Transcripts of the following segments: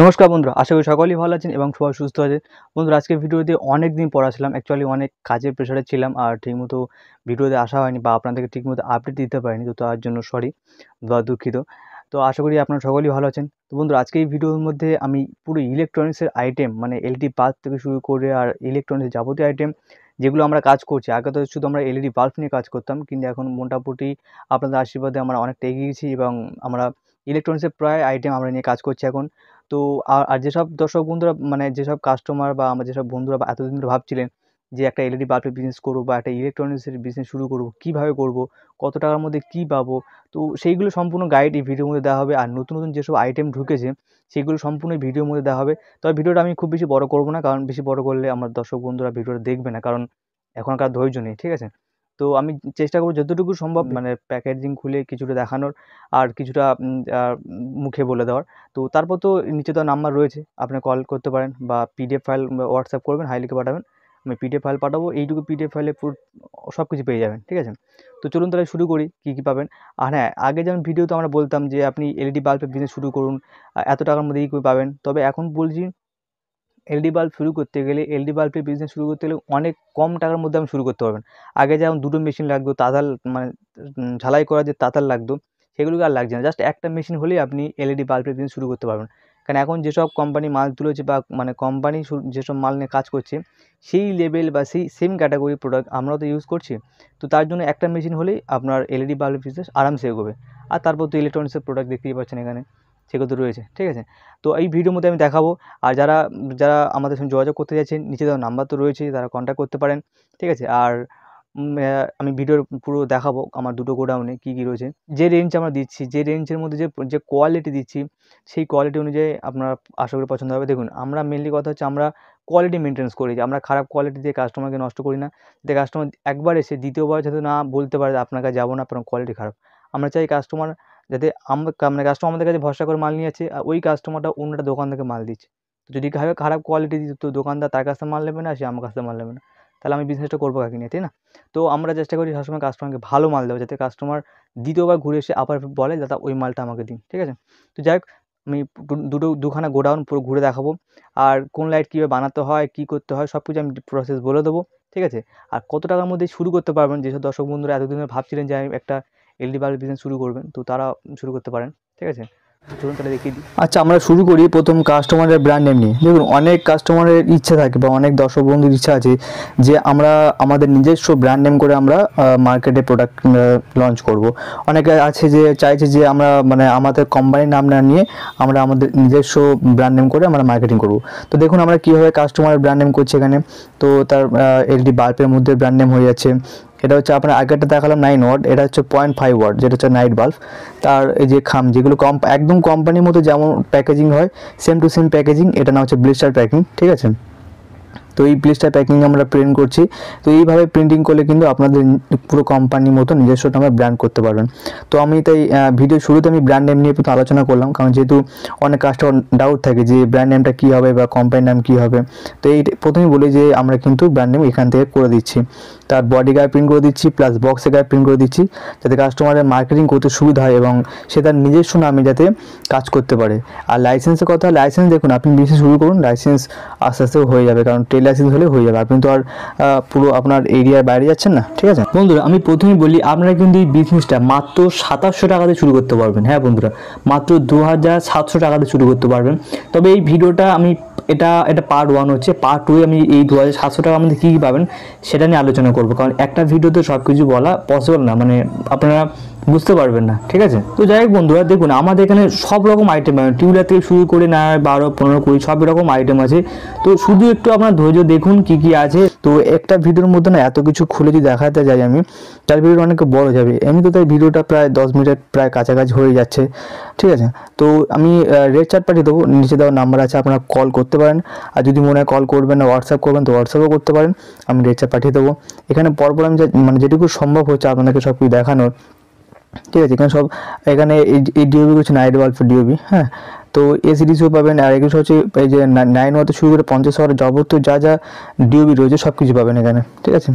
নমস্কার বন্ধুরা, আশা করি সকলেই ভালো আছেন এবং সবাই সুস্থ আছে। বন্ধুরা, আজকের ভিডিওতে অনেক দিন পর আসলাম। অ্যাকচুয়ালি অনেক কাজের প্রেশারে ছিলাম আর ঠিকমতো ভিডিওতে আসা হয়নি বা আপনাদেরকে ঠিকমতো আপডেট দিতে পারিনি, তো তার জন্য সরি বা দুঃখিত। তো আশা করি আপনারা সকলেই ভালো আছেন। তো বন্ধুরা, আজকে এই ভিডিওর মধ্যে আমি পুরো ইলেকট্রনিক্সের আইটেম মানে এলইডি বাল্ব থেকে শুরু করে আর ইলেকট্রনিক্সের যাবতীয় আইটেম যেগুলো আমরা কাজ করছি। আগে তো শুধু আমরা এলইডি বাল্ব নিয়ে কাজ করতাম, কিন্তু এখন মোটামুটি আপনাদের আশীর্বাদে আমরা অনেকটা এগিয়ে গেছি এবং আমরা ইলেকট্রনিক্সের প্রায় আইটেম আমরা নিয়ে কাজ করছি এখন। তো আর যেসব দর্শক বন্ধুরা মানে যেসব কাস্টমার বা আমার যেসব বন্ধুরা বা এতদিন ধরে ভাবছিলেন যে একটা এলইডি বাল্বের বিজনেস করবো বা একটা ইলেকট্রনিক্সের বিজনেস শুরু করবো, কীভাবে করবো, কত টাকার মধ্যে কী পাবো, তো সেইগুলো সম্পূর্ণ গাইড এই ভিডিওর মধ্যে দেওয়া হবে। আর নতুন নতুন যেসব আইটেম ঢুকেছে সেগুলো সম্পূর্ণ এই ভিডিওর মধ্যে দেওয়া হবে। তবে ভিডিওটা আমি খুব বেশি বড় করবো না, কারণ বেশি বড় করলে আমার দর্শক বন্ধুরা ভিডিওটা দেখবে না, কারণ এখনকার ধৈর্য নেই, ঠিক আছে। তো আমি চেষ্টা করবো যতটুকু সম্ভব মানে প্যাকেজিং খুলে কিছুটা দেখানোর আর কিছুটা মুখে বলে দেওয়ার। তো তারপর তো নিচে তো নাম্বার রয়েছে, আপনি কল করতে পারেন বা পিডিএফ ফাইল হোয়াটসঅ্যাপ করবেন, হাই লিখে পাঠাবেন, আমি পিডিএফ ফাইল পাঠাবো। এইটুকু পিডিএফ ফাইলে পুরো সব কিছু পেয়ে যাবেন, ঠিক আছে। তো চলুন তাহলে শুরু করি কী কী পাবেন। আর হ্যাঁ, আগে যেমন ভিডিওতে আমরা বলতাম যে আপনি এলইডি বাল্বের বিজনেস শুরু করুন, এত টাকার মধ্যে কী করে পাবেন, তবে এখন বলছি এলইডি বাল্ব শুরু করতে গেলে এলইডি বাল্বের বিজনেস শুরু করতে গেলে অনেক কম টাকার মধ্যে আপনি শুরু করতে পারবেন। আগে যেমন দুটো মেশিন লাগতো, তাতাল মানে ঝালাই করার যে তাতাল লাগতো, সেগুলোকে আর লাগছে না। জাস্ট একটা মেশিন হলেই আপনি এলইডি বাল্বের বিজনেস শুরু করতে পারবেন। কারণ এখন যেসব কোম্পানি মাল তুলেছে বা মানে কোম্পানি যেসব মাল নিয়ে কাজ করছে সেই লেভেল বা সেই সেম ক্যাটাগরির প্রোডাক্ট আমরাও তো ইউজ করছি। তো তার জন্য একটা মেশিন হলেই আপনার এলইডি বাল্বের বিজনেস আরামসে এগোবে। আর তারপর তো ইলেকট্রনিক্সের প্রোডাক্ট দেখতেই পাচ্ছেন এখানে, সেগুলো তো রয়েছে, ঠিক আছে। তো এই ভিডিওর মধ্যে আমি দেখাবো। আর যারা যারা আমাদের সঙ্গে যোগাযোগ করতে চাইছেন, নিচে দেওয়া নাম্বার তো রয়েছেই, তারা কন্ট্যাক্ট করতে পারেন, ঠিক আছে। আর আমি ভিডিওর পুরো দেখাবো আমার দুটো গোডাউনে কী কী রয়েছে, যে রেঞ্জ আমরা দিচ্ছি, যে রেঞ্জের মধ্যে যে কোয়ালিটি দিচ্ছি, সেই কোয়ালিটি অনুযায়ী আপনার আশা করি পছন্দ হবে। দেখুন, আমরা মেনলি কথা হচ্ছে আমরা কোয়ালিটি মেনটেন্স করি, যে আমরা খারাপ কোয়ালিটি দিয়ে কাস্টমারকে নষ্ট করি না, যাতে কাস্টমার একবার এসে দ্বিতীয়বার যাতে না বলতে পারে আপনার কাছে যাবো না, আপনার কোয়ালিটি খারাপ। আমরা চাই কাস্টমার যাতে মানে কাস্টমার আমাদের কাছে ভরসা করে মাল নিয়ে যাচ্ছে আর ওই কাস্টমারটা অন্য একটা দোকান থেকে মাল দিচ্ছে। তো যদি খারাপ কোয়ালিটি দিত তো দোকানদার তার কাছ থেকে মাল নেবে না, সে আমার কাছ থেকে মাল নেবে না, তাহলে আমি বিজনেসটা করবো কাকে নিয়ে, তাই না। তো আমরা চেষ্টা করি সবসময় কাস্টমারকে ভালো মাল দেওয়া, যাতে কাস্টমার দ্বিতীয়বার ঘুরে এসে আবার বলে দাদা ওই মালটা আমাকে দিন, ঠিক আছে। তো যাই হোক, আমি দুখানা গোডাউন পুরো ঘুরে দেখাবো। আর কোন লাইট কীভাবে বানাতে হয়, কী করতে হয়, সব কিছু আমি প্রসেস বলে দেবো, ঠিক আছে। আর কত টাকার মধ্যে শুরু করতে পারবেন, যেসব দর্শক বন্ধুরা এতদিন ধরে ভাবছিলেন যে আমি একটা এলইডি বাল্বের বিজনেস শুরু করবেন, তো তারা শুরু করতে পারেন, ঠিক আছে। চলুন তাহলে দেখিয়ে দিই। আচ্ছা, আমরা শুরু করি প্রথম কাস্টমারের ব্র্যান্ড নেম নিয়ে। দেখুন, অনেক কাস্টমারের ইচ্ছা থাকে বা অনেক দর্শক বন্ধুর ইচ্ছা আছে যে আমরা আমাদের নিজস্ব ব্র্যান্ড নেম করে আমরা মার্কেটে প্রোডাক্ট লঞ্চ করব। অনেকে আছে যে চাইছে যে আমরা মানে আমাদের কোম্পানির নাম না নিয়ে আমরা আমাদের নিজস্ব ব্র্যান্ড নেম করে আমরা মার্কেটিং করব। তো দেখুন আমরা কীভাবে কাস্টমারের ব্র্যান্ড নেম করছি এখানে। তো তার এলইডি বাল্বের মধ্যে ব্র্যান্ড নেম হয়ে যাচ্ছে। এটা হচ্ছে আপনার আগেরটা দেখালাম 9 ওয়াট, এটা হচ্ছে 0.5 ওয়াট, যেটা হচ্ছে নাইট বাল্ব। তার এই যে খাম যেগুলো একদম কোম্পানির মতো যেমন প্যাকেজিং হয় সেম টু সেম প্যাকেজিং, এটা না হচ্ছে ব্লিস্টার প্যাকিং, ঠিক আছে। তো এই ব্লিস্টার প্যাকিং আমরা প্রিন্ট করছি। তো এইভাবে প্রিন্টিং করলে কিন্তু আপনাদের পুরো কোম্পানির মতো নিজস্ব নামে ব্র্যান্ড করতে পারবেন। তো আমি তাই ভিডিও শুরুতে আমি ব্র্যান্ড নেম নিয়ে প্রথমে আলোচনা করলাম, কারণ যেহেতু অনেক কাস্টমার ডাউট থাকে যে ব্র্যান্ড নেমটা কী হবে বা কোম্পানির নাম কী হবে। তো এই প্রথমেই বলি যে আমরা কিন্তু ব্র্যান্ড নেম এখান থেকে করে দিচ্ছি, তার বডি গায়ে প্রিন্ট করে দিচ্ছি প্লাস বক্সের গায়ে প্রিন্ট করে দিচ্ছি, যাতে কাস্টমারের মার্কেটিং করতে সুবিধা হয় এবং সে তার নিজস্ব নামে যাতে কাজ করতে পারে। আর লাইসেন্সের কথা, লাইসেন্স দেখুন আপনি বিজনেস শুরু করুন, লাইসেন্স আস্তে আস্তে হয়ে যাবে, কারণ ট্রেড লাইসেন্স হলে হয়ে যাবে, আপনি তো আর পুরো আপনার এরিয়ার বাইরে যাচ্ছেন না, ঠিক আছে। বন্ধুরা, আমি প্রথমেই বলি আপনারা কিন্তু এই বিজনেসটা মাত্র 2700 টাকাতে শুরু করতে পারবেন। হ্যাঁ বন্ধুরা, মাত্র 2700 টাকাতে শুরু করতে পারবেন। তবে এই ভিডিওটা আমি এটা পার্ট 1 হচ্ছে, পার্ট 2 আমি এই 2700 টাকার মধ্যে কী কী পাবেন সেটা নিয়ে আলোচনা করবো, কারণ একটা ভিডিওতে সব কিছু বলা পসিবল না, মানে আপনারা বুঝতে পারবেন না, ঠিক আছে। তো যাই হোক বন্ধুরা, দেখুন আমাদের এখানে সব রকম আইটেম পাবেন, টিউবলার থেকে শুরু করে 12, 15, 20 সব রকম আইটেম আছে। তো শুধু একটু আপনার ধৈর্য দেখুন কী কী আছে। তো একটা ভিডিওর মধ্যে না এত কিছু খুলে যদি দেখাতে যাই আমি, তার ভিডিওটা অনেক বড় যাবে। এমনি তো তাই ভিডিওটা প্রায় 10 মিনিট প্রায় কাছাকাছি হয়ে যাচ্ছে, ঠিক আছে। তো আমি রেড চার্ট পাঠিয়ে দেবো, নিচে দেওয়া নাম্বার আছে, আপনারা কল করতে পারেন। আর যদি মনে হয় কল করবেন না হোয়াটসঅ্যাপ করবেন তো হোয়াটসঅ্যাপও করতে পারেন, আমি রেড চার্ট পাঠিয়ে দেবো। এখানে পরপর আমি মানে যেটুকু সম্ভব হচ্ছে আপনাদেরকে সব কিছু দেখানোর, ঠিক আছে। এখানে সব এখানে এই ডিওবি হচ্ছে নাইট বাল্ব ডিওবি, হ্যাঁ। তো এ সিরিজও পাবেন, আর এগুলো হচ্ছে এই যে 9 ওয়াট শুরু করে 50 ওয়াট যাবতীয় যা ডিওবি রয়েছে সব কিছু পাবেন এখানে, ঠিক আছে।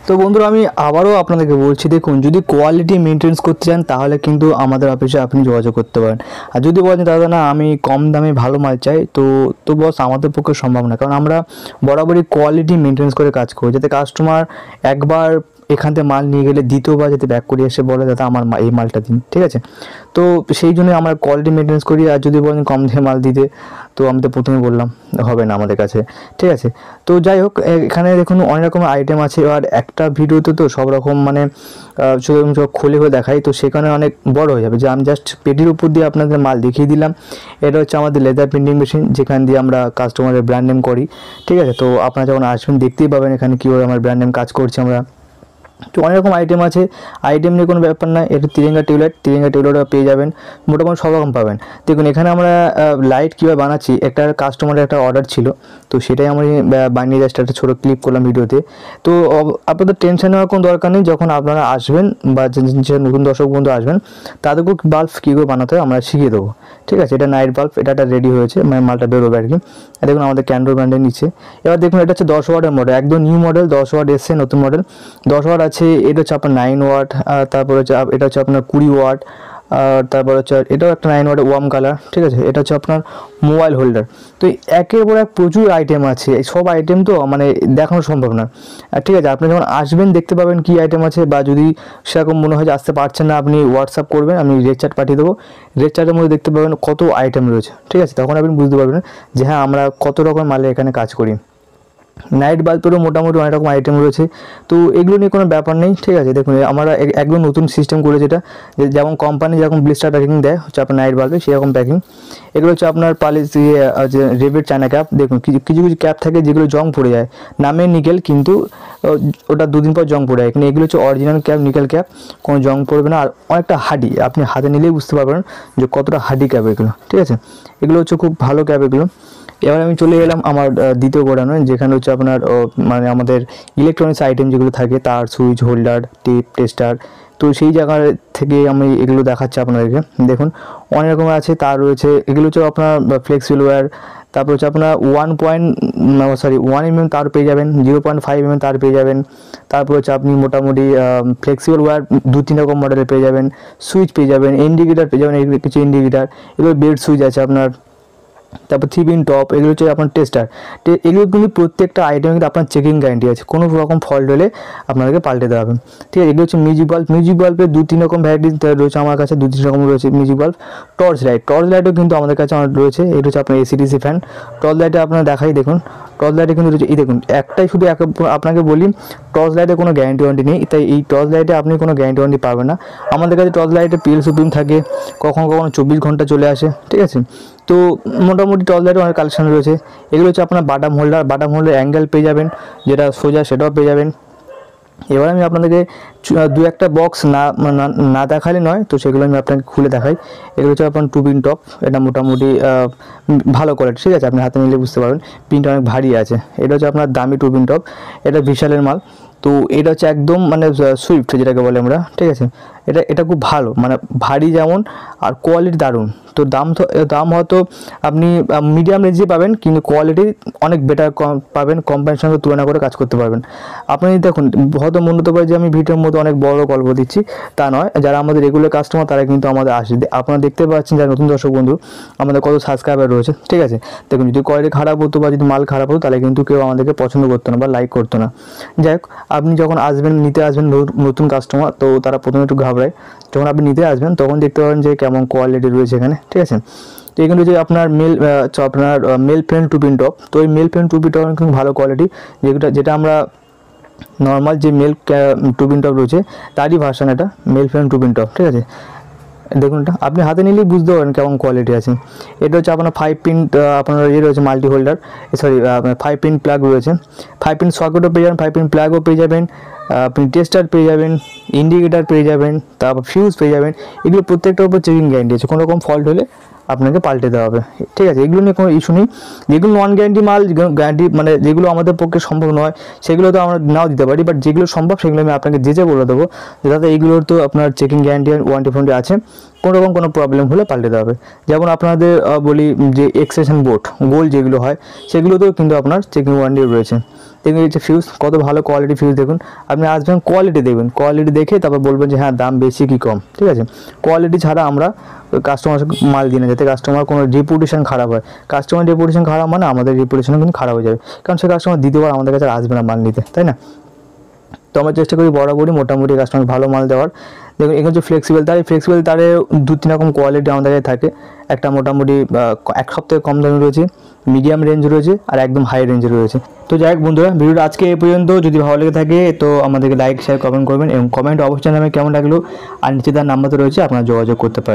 তো বন্ধুরা আমি আবারও আপনাদেরকে বলছি, দেখুন যদি কোয়ালিটি মেনটেন্স করতে চান তাহলে কিন্তু আমাদের অফিসে আপনি যোগাযোগ করতে পারেন। আর যদি বলেন দাদা না আমি কম দামে ভালো মাল চাই, তো বস আমাদের পক্ষে সম্ভব না, কারণ আমরা বরাবরই কোয়ালিটি মেনটেন্স করে কাজ করি, যাতে কাস্টমার একবার এখান থেকে মাল নিয়ে গেলে দ্বিতীয়বার যাতে ব্যাক করে এসে বলে দাদা আমার এই মালটা দিন, ঠিক আছে। তো সেই জন্য আমরা কোয়ালিটি মেনটেন্স করি। আর যদি বলেন কম দামে মাল দিতে, তো আমি তো প্রথমে বললাম হবে না আমাদের কাছে, ঠিক আছে। তো যাই হোক, এখানে দেখুন অনেক রকম আইটেম আছে। আর একটা ভিডিওতে তো সব রকম মানে খুলে হয়ে দেখাই, তো সেখানে অনেক বড় হয়ে যাবে, যে আমি জাস্ট পেটির উপর দিয়ে আপনাদের মাল দেখিয়ে দিলাম। এটা হচ্ছে আমাদের লেদার প্রিন্টিং মেশিন, যেখান দিয়ে আমরা কাস্টমারের ব্র্যান্ড নেম করি, ঠিক আছে। তো আপনারা যখন আসবেন দেখতেই পাবেন এখানে কীভাবে আমার ব্র্যান্ড নেম কাজ করছি আমরা। তো অনেক রকম আইটেম আছে, আইটেম নিয়ে কোনো ব্যাপার না। এটা তিরেঙ্গা টিউবলাইট পেয়ে যাবেন, মোটামুটি সব রকম পাবেন। দেখুন এখানে আমরা লাইট কীভাবে বানাচ্ছি, একটা কাস্টমারের একটা অর্ডার ছিল, তো সেটাই আমি বানিয়ে জাস্ট একটা ছোটো ক্লিপ করলাম ভিডিওতে। তো আপনাদের টেনশন নেওয়ার কোনো দরকার নেই, যখন আপনারা আসবেন বা যে নতুন দর্শক বন্ধু আসবেন তাদেরকেও বাল্ব কী করে বানাতে হয় আমরা শিখিয়ে দেবো, ঠিক আছে। এটা নাইট বাল্ব, এটা রেডি হয়েছে, মানে মালটা বেরোবে আর কি। দেখুন আমাদের ক্যান্ডোর ব্র্যান্ডের নিচে। এবার দেখুন এটা হচ্ছে 10 ওয়াটের মডেল, একদম নিউ মডেল, 10 ওয়াট এসছে, নতুন মডেল 10 ওয়াট আছে। এটা হচ্ছে আপনার 9 ওয়াট, তারপরে হচ্ছে এটা হচ্ছে আপনার 20 ওয়াট, আর তারপর হচ্ছে এটাও একটা 9 ওয়াট ওয়ার্ম কালার, ঠিক আছে। এটা হচ্ছে আপনার মোবাইল হোল্ডার। তো একের পর এক প্রচুর আইটেম আছে, সব আইটেম তো মানে দেখানো সম্ভব না, ঠিক আছে। আপনি যখন আসবেন দেখতে পাবেন কী আইটেম আছে, বা যদি সেরকম মনে হয় যে আসতে পারছেন না, আপনি হোয়াটসঅ্যাপ করবেন, আমি রেড চার্ট পাঠিয়ে দেবো। রেড চার্টের মধ্যে দেখতে পাবেন কত আইটেম রয়েছে, ঠিক আছে। তখন আপনি বুঝতে পারবেন যে হ্যাঁ আমরা কত রকম মালে এখানে কাজ করি। নাইট বাল্বেরও মোটামুটি অনেক রকম আইটেম রয়েছে, তো এগুলো নিয়ে কোনো ব্যাপার নেই, ঠিক আছে। দেখুন আমরা একদম নতুন সিস্টেম করেছি এটা, যেমন কোম্পানি যেরকম ব্লিস্টার প্যাকিং দেয় হচ্ছে আপনার নাইট বাল্বে, সেরকম প্যাকিং। এগুলো হচ্ছে আপনার পালিশ দিয়ে যে রেবের চায়না ক্যাপ। দেখুন কিছু কিছু ক্যাপ থাকে যেগুলো জং পড়ে যায়, নামে নিকেল, কিন্তু ওটা দুদিন পর জং পড়ে যায়, কিন্তু এগুলো হচ্ছে অরিজিনাল ক্যাপ, নিকেল ক্যাপ, কোনো জং পড়বে না। আর অনেকটা হাডি, আপনি হাতে নিলেই বুঝতে পারবেন যে কতটা হাডি ক্যাপ এগুলো, ঠিক আছে। এগুলো হচ্ছে খুব ভালো ক্যাপ এগুলো। এবার আমি চলে এলাম আমার দ্বিতীয় গোডাউনে, যেখানে হচ্ছে আপনার মানে আমাদের ইলেকট্রনিক্স আইটেম যেগুলো থাকে, তার, সুইচ, হোল্ডার, টেপ, টেস্টার। তো সেই জায়গা থেকে আমি এগুলো দেখাচ্ছি আপনাদেরকে। দেখুন অনেক রকম আছে, তার রয়েছে, এগুলো হচ্ছে আপনার ফ্লেক্সিবল ওয়্যার। তারপর হচ্ছে আপনার 1 mm তার পেয়ে যাবেন, 0.5 mm তার পেয়ে যাবেন। তারপর হচ্ছে আপনি মোটামুটি ফ্লেক্সিবল ওয়্যার 2-3 রকম মডেলের পেয়ে যাবেন। সুইচ পেয়ে যাবেন, ইন্ডিকেটার পেয়ে যাবেন, এগুলো কিছু ইন্ডিকেটার, এগুলো বেড সুইচ আছে আপনার। তারপর 3 পিন টপ, এগুলো হচ্ছে আপনার টেস্টার। এগুলো কিন্তু প্রত্যেকটা আইটেমে কিন্তু আপনার চেকিং গ্যারান্টি আছে, কোনো রকম ফল্ট হলে আপনাদেরকে পাল্টে দেওয়া হবে, ঠিক আছে। এগুলো হচ্ছে মিউজিক বাল্বের 2-3 রকম ভ্যারাইটি রয়েছে আমার কাছে, 2-3 রকম রয়েছে মিউজিক বাল্ব। টর্চ লাইটও কিন্তু আমাদের কাছে রয়েছে। এগুলো হচ্ছে আপনার এসিডিসি ফ্যান। টর্চ লাইটে আপনারা দেখাই, দেখুন টর্চ লাইটে কিন্তু রয়েছে, এই দেখুন একটাই শুধু আপনাকে বলি, টর্চ লাইটে কোনো গ্যারান্টি ওয়ারেন্টি নেই, তাই এই টর্চ লাইটে আপনি কোনো গ্যারান্টি ওয়ারেন্টি পাবেন না। আমাদের কাছে টর্চ লাইটে পিএল সুপ্রিম থাকে, কখনো 24 ঘন্টা চলে আসে, ঠিক আছে। তো মোটামুটি টর্চ লাইটে অনেক কালেকশন রয়েছে। এগুলো হচ্ছে আপনার বাটাম হোল্ডার অ্যাঙ্গেল পেয়ে যাবেন, যেটা সোজা সেটাও পেয়ে যাবেন। এবার আমি আপনাদেরকে 2-1টা বক্স না দেখালে নয়, তো সেগুলো আমি আপনাকে খুলে দেখাই। এগুলো হচ্ছে আপনার 2 পিন টপ, এটা মোটামুটি ভালো কোয়ালিটি, ঠিক আছে। আপনি হাতে নিলে বুঝতে পারবেন পিনটা অনেক ভারী আছে। এটা হচ্ছে আপনার দামি 2 পিন টপ, এটা বিশালের মাল। তো এটা হচ্ছে একদম মানে সুইফট যেটাকে বলে আমরা, ঠিক আছে। এটা খুব ভালো, মানে ভারী যেমন আর কোয়ালিটি দারুণ। তো দাম হয়তো আপনি মিডিয়াম রেঞ্জে পাবেন, কিন্তু কোয়ালিটি অনেক বেটার পাবেন, কোম্পানির সঙ্গে তুলনা করে কাজ করতে পারবেন। আপনি দেখুন হয়তো মনে হতে পারে যে আমি ভিডিওর মধ্যে অনেক বড় গল্প দিচ্ছি, তা নয়। যারা আমাদের রেগুলার কাস্টমার তারা কিন্তু আমাদের আসে, আপনারা দেখতে পাচ্ছেন যারা নতুন দর্শক বন্ধু আমাদের কত সাবস্ক্রাইবার রয়েছে, ঠিক আছে। দেখুন যদি কোয়ালিটি খারাপ হতো বা যদি মাল খারাপ হতো তাহলে কিন্তু কেউ আমাদেরকে পছন্দ করতো না বা লাইক করতো না। যাই হোক, আপনি যখন নিতে আসবেন নতুন কাস্টমার, তো তারা প্রথমে একটু ঘাবড়ায়। যখন আপনি নিতে আসবেন তখন দেখতে পাবেন যে কেমন কোয়ালিটি রয়েছে এখানে, ঠিক আছে। তো এখানে যে আপনার মেল ফ্রেন্ড 2 পিন টপ, তো এই মেল ফ্রেন্ড 2 পিন টপ কিন্তু ভালো কোয়ালিটি, যেটা আমরা নর্মাল যে মেল 2 পিন টপ রয়েছে তারই ভার্সন, এটা মেল ফ্রেন্ড 2 পিন টপ, ঠিক আছে। দেখুন এটা আপনি হাতে নিলেই বুঝতে পারেন কেমন কোয়ালিটি আছে। এটা হচ্ছে আপনার 5 পিন আপনার রয়েছে মাল্টি হোল্ডার, 5 পিন প্লাগ রয়েছে, 5 পিন সকেটও পেয়ে যাবেন, 5 পিন প্লাগও পেয়ে যাবেন, আপনি টেস্টার পেয়ে যাবেন, ইন্ডিকেটার পেয়ে যাবেন, তারপর ফিউজ পেয়ে যাবেন। এগুলো প্রত্যেকটার উপর চেকিং গ্যারান্টি আছে, কোনো রকম ফল্ট হলে আপনাকে পাল্টে দেওয়া হবে, ঠিক আছে। এগুলো নিয়ে কোনো ইস্যু নেই। যেগুলো নন গ্যারান্টি মাল, গ্যারান্টি মানে যেগুলো আমাদের পক্ষে সম্ভব নয় সেগুলো তো আমরা নাও দিতে পারি, বাট যেগুলো সম্ভব সেগুলো আমি আপনাকে যে বলে দেবো, যাতে এইগুলোর তো আপনার চেকিং গ্যারান্টি ওয়ারেন্টি আছে, কোনো রকম কোনো প্রবলেম হলে পাল্টে দেওয়া হবে। যেমন আপনাদের বলি যে এক্সটেনশন বোর্ড গোল যেগুলো হয় সেগুলোতেও কিন্তু আপনার চেকিং ওয়ারেন্টি রয়েছে। দেখুন এই যে ফিউজ, কত ভালো কোয়ালিটি ফিউজ। দেখুন আপনি আসবেন, কোয়ালিটি দেখবেন, কোয়ালিটি দেখে তারপর বলবেন যে হ্যাঁ দাম বেশি কি কম, ঠিক আছে। কোয়ালিটি ছাড়া আমরা কাস্টমার মাল দিই না, যাতে কাস্টমার কোনো রেপুটেশন খারাপ হয়। কাস্টমার রেপুটেশন খারাপ মানে আমাদের রেপুটেশনও কিন্তু খারাপ হয়ে যাবে, কারণ সে কাস্টমার দ্বিতীয়বার আমাদের কাছে আর আসবে না মাল নিতে, তাই না। তো আমরা চেষ্টা করি বরাবরই মোটামুটি কাস্টমার ভালো মাল দেওয়ার। দেখুন এখানে যে ফ্লেক্সিবল তার, এই ফ্লেক্সিবল তারে 2-3 রকম কোয়ালিটি আমাদের কাছে থাকে। একটা মোটামুটি 1 সপ্তাহে কম দামি রয়েছে, মিডিয়াম রেঞ্জ রয়েছে, আর একদম হাই রেঞ্জে রয়েছে। তো যাই হোক বন্ধুরা, ভিডিওটা আজকে এই পর্যন্ত। যদি ভালো লেগে থাকে তো আমাদেরকে লাইক শেয়ার কমেন্ট করবেন, এবং কমেন্ট অবশ্যই জানাবেন কেমন লাগলো, আর নিচে তার নাম্বার তো রয়েছে, আপনারা যোগাযোগ করতে পারেন।